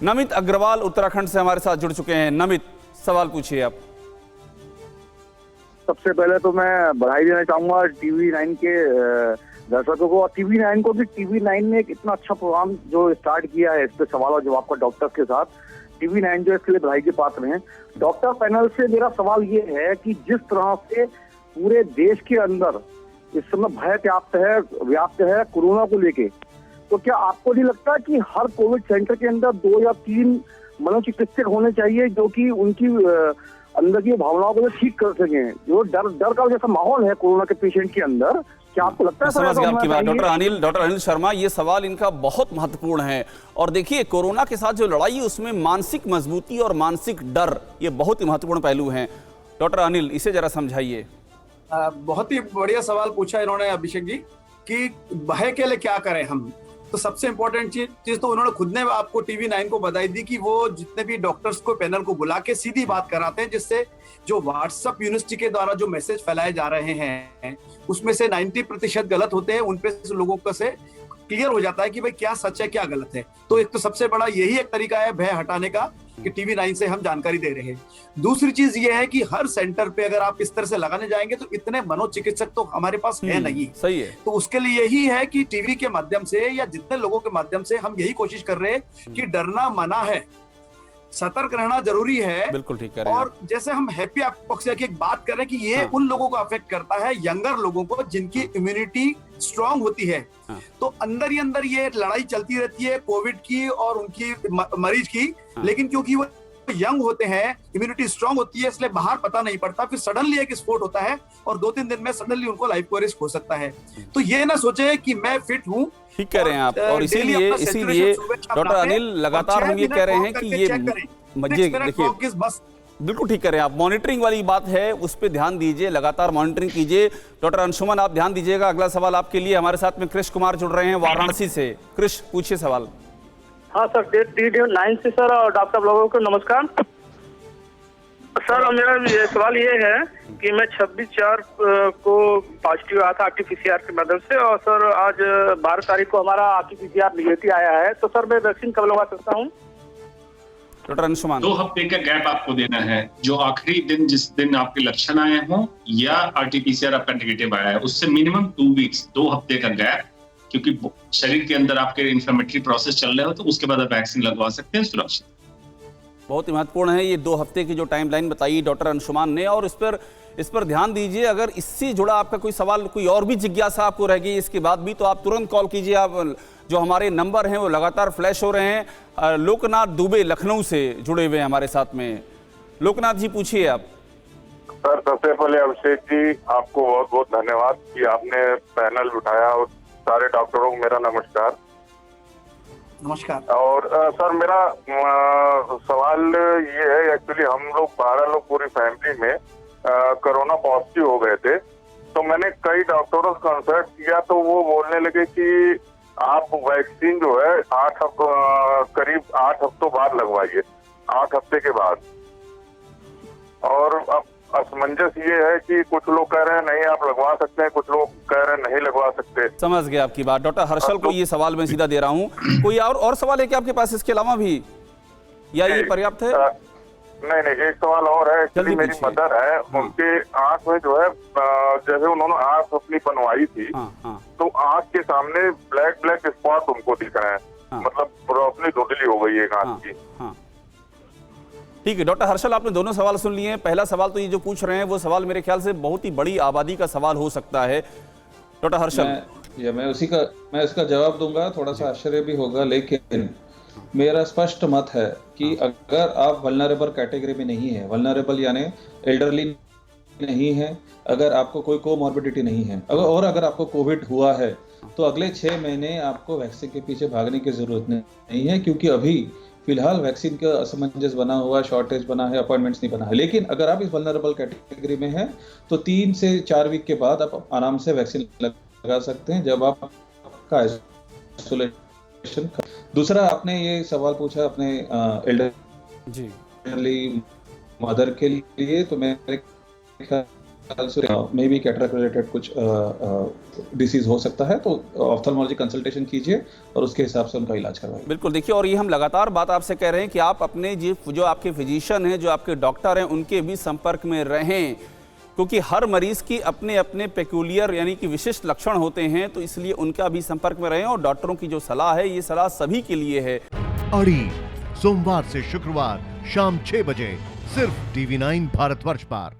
नमित अग्रवाल उत्तराखंड से हमारे साथ जुड़ चुके हैं। नमित, सवाल पूछिए आप। सबसे पहले तो मैं बधाई देना चाहूंगा TV9 के दर्शकों को, और TV9 को भी। TV9 ने एक इतना अच्छा प्रोग्राम जो स्टार्ट किया है, इस पे सवाल और जवाब का डॉक्टर्स के साथ, TV9 जो इसके लिए बधाई के पात्र हैं। डॉक्टर पैनल से मेरा सवाल ये है कि जिस तरह से पूरे देश के अंदर इस समय भय व्याप्त है कोरोना को लेके, तो क्या आपको नहीं लगता कि हर कोविड सेंटर के अंदर 2 या 3 मनोचिकित्सक होने चाहिए जो कि उनकी अंदर की भावनाओं को ठीक कर सकें? जो डर का जैसा माहौल है कोरोना के पेशेंट के अंदर, क्या आपको लगता है? समझ गया आपकी बात डॉक्टर अनिल शर्मा। ये सवाल इनका बहुत महत्वपूर्ण है। और देखिए, कोरोना के साथ जो लड़ाई है उसमें मानसिक मजबूती और मानसिक डर, ये बहुत ही महत्वपूर्ण पहलू हैं। डॉक्टर अनिल, इसे जरा समझाइए। बहुत ही बढ़िया सवाल पूछा इन्होंने अभिषेक जी, कि भय के लिए क्या करें हम। तो सबसे इम्पोर्टेंट चीज तो उन्होंने खुद ने आपको TV9 को बधाई दी कि वो जितने भी डॉक्टर्स को पैनल को बुला के सीधी बात कराते हैं, जिससे जो व्हाट्सएप यूनिवर्सिटी के द्वारा जो मैसेज फैलाए जा रहे हैं उसमें से 90% गलत होते हैं। उन पे लोगों को से क्लियर हो जाता है कि भाई क्या सच है क्या गलत है। तो एक तो सबसे बड़ा यही एक तरीका है भय हटाने का कि TV9 से हम जानकारी दे रहे हैं। दूसरी चीज ये है कि हर सेंटर पे अगर आप इस तरह से लगाने जाएंगे तो इतने मनोचिकित्सक तो हमारे पास है नहीं। सही है। तो उसके लिए यही है कि टीवी के माध्यम से या जितने लोगों के माध्यम से हम यही कोशिश कर रहे हैं कि डरना मना है, सतर्क रहना जरूरी है। बिल्कुल ठीक कह रहे हैं। और जैसे हम हैप्पी पॉक्स की एक बात कर रहे हैं कि ये उन लोगों को अफेक्ट करता है, यंगर लोगों को, जिनकी इम्यूनिटी स्ट्रांग होती है। तो अंदर ही अंदर ये लड़ाई चलती रहती है कोविड की और उनकी मरीज की, लेकिन क्योंकि वो यंग होते हैं, इम्यूनिटी स्ट्रांग होती है, इसलिए बाहर पता नहीं पड़ता। फिर सडनली एक स्फोट होता है और 2-3 दिन में सडनली उनको लाइफ को रिस्क हो सकता है। तो ये ना सोचे कि मैं फिट हूँ। ठीक कह रहे हैं आप। और इसीलिए डॉक्टर अनिल, लगातार हम ये कह रहे हैं कि ये देखिए, बिल्कुल ठीक कह रहे हैं आप। मॉनिटरिंग वाली बात है, उस पर ध्यान दीजिए, लगातार मॉनिटरिंग कीजिए। डॉक्टर अंशुमन, आप ध्यान दीजिएगा। अगला सवाल आपके लिए हमारे साथ में कृष कुमार जुड़ रहे हैं वाराणसी से। कृष, पूछिए सवाल। हाँ सर, TV9 से सर और डॉक्टर लोगों को नमस्कार सर। मेरा ये सवाल ये है कि मैं 26/4 को पॉजिटिव आया था RT-PCR के माध्यम से, और सर आज 12 तारीख को हमारा RT-PCR निगेटिव आया है। तो सर मैं वैक्सीन कब लगवा सकता हूँ? डॉक्टर अंशुमान, 2 हफ्ते का गैप आपको देना है। जो आखिरी दिन जिस दिन आपके लक्षण आए हों या RT-PCR आपका नेगेटिव आया है, उससे मिनिमम 2 वीक्स, 2 हफ्ते का गैप, क्योंकि शरीर के अंदर आपके इन्फ्लेमेटरी प्रोसेस चल रहे हो, तो उसके बाद आप वैक्सीन लगवा सकते हैं सुरक्षित। बहुत ही महत्वपूर्ण है ये 2 हफ्ते की जो टाइमलाइन बताई डॉक्टर अंशुमान ने, और इस पर ध्यान दीजिए। अगर इससे जुड़ा आपका कोई सवाल, कोई और भी जिज्ञासा आपको रह गई इसके बाद भी, तो आप तुरंत कॉल कीजिए। आप जो हमारे नंबर हैं वो लगातार फ्लैश हो रहे हैं। लोकनाथ दुबे लखनऊ से जुड़े हुए हैं हमारे साथ में। लोकनाथ जी, पूछिए आप। सर, सबसे पहले अभिषेक जी, आपको बहुत बहुत धन्यवाद कि आपने पैनल उठाया, और सारे डॉक्टरों को मेरा नमस्कार। नमस्कार। और सर, मेरा सवाल ये है, एक्चुअली हम लोग 12 लोग पूरी फैमिली में कोरोना पॉजिटिव हो गए थे। तो मैंने कई डॉक्टरों से कंसल्ट किया, तो वो बोलने लगे कि आप वैक्सीन जो है करीब 8 हफ्तों बाद लगवाइए, 8 हफ्ते के बाद। और अब असमंजस ये है कि कुछ लोग कह रहे हैं नहीं आप लगवा सकते हैं, कुछ लोग कह रहे हैं नहीं लगवा सकते। समझ गया आपकी बात। डॉक्टर हर्षल को ये सवाल मैं सीधा दे रहा हूँ। कोई और सवाल है क्या आपके पास इसके अलावा भी, या ये पर्याप्त है? नहीं, एक सवाल और है। एक्चुअली मेरी मदर है, उनके आंख में जो है, जैसे उन्होंने आंख अपनी बनवाई थी, तो आंख के सामने ब्लैक स्पॉट उनको दिख रहे हैं। मतलब रोशनी धुंधली हो गई है आंख की। ठीक है डॉक्टर हर्षल, आपने दोनों सवाल सुन लिए हैं। पहला सवाल तो ये जो पूछ रहे हैं वो सवाल मेरे ख्याल से बहुत ही बड़ी आबादी का सवाल हो सकता है। डॉक्टर हर्षल, मैं इसका जवाब दूंगा। थोड़ा सा आश्चर्य भी होगा, लेकिन मेरा स्पष्ट मत है कि अगर आप वल्नरेबल कैटेगरी में नहीं है, वल्नरेबल यानी एल्डरली नहीं है, अगर आपको कोई कोमॉर्बिडिटी नहीं है, अगर आपको कोविड हुआ है, तो अगले 6 महीने आपको वैक्सीन के पीछे भागने की जरूरत नहीं है, क्योंकि अभी फिलहाल वैक्सीन का असमंजस बना हुआ, शॉर्टेज बना है, अपॉइंटमेंट्स नहीं बना है। लेकिन अगर आप इस वल्नरेबल कैटेगरी में हैं, तो 3 से 4 वीक के बाद आप आराम से वैक्सीन लगा सकते हैं, जब आपका आइसोलेशन। दूसरा, आपने ये सवाल पूछा अपने एल्डरली मदर के लिए, तो मेरे मे बी कैटरेक्ट रिलेटेड कुछ डिसीज हो सकता है, तो ऑफ्थल्मोलॉजी कंसल्टेशन कीजिए और उसके हिसाब से उनका इलाज करवाइए। बिल्कुल, देखिए, और ये हम लगातार बात आपसे कह रहे हैं कि आप अपने जो आपके फिजिशियन हैं, जो आपके डॉक्टर हैं, उनके भी संपर्क में रहें, क्योंकि हर मरीज की अपने अपने पेक्यूलियर यानी कि विशिष्ट लक्षण होते हैं, तो इसलिए उनका भी संपर्क में रहें। और डॉक्टरों की जो सलाह है, ये सलाह सभी के लिए है। अड़ी सोमवार से शुक्रवार शाम 6 बजे सिर्फ TV9 भारतवर्ष पर।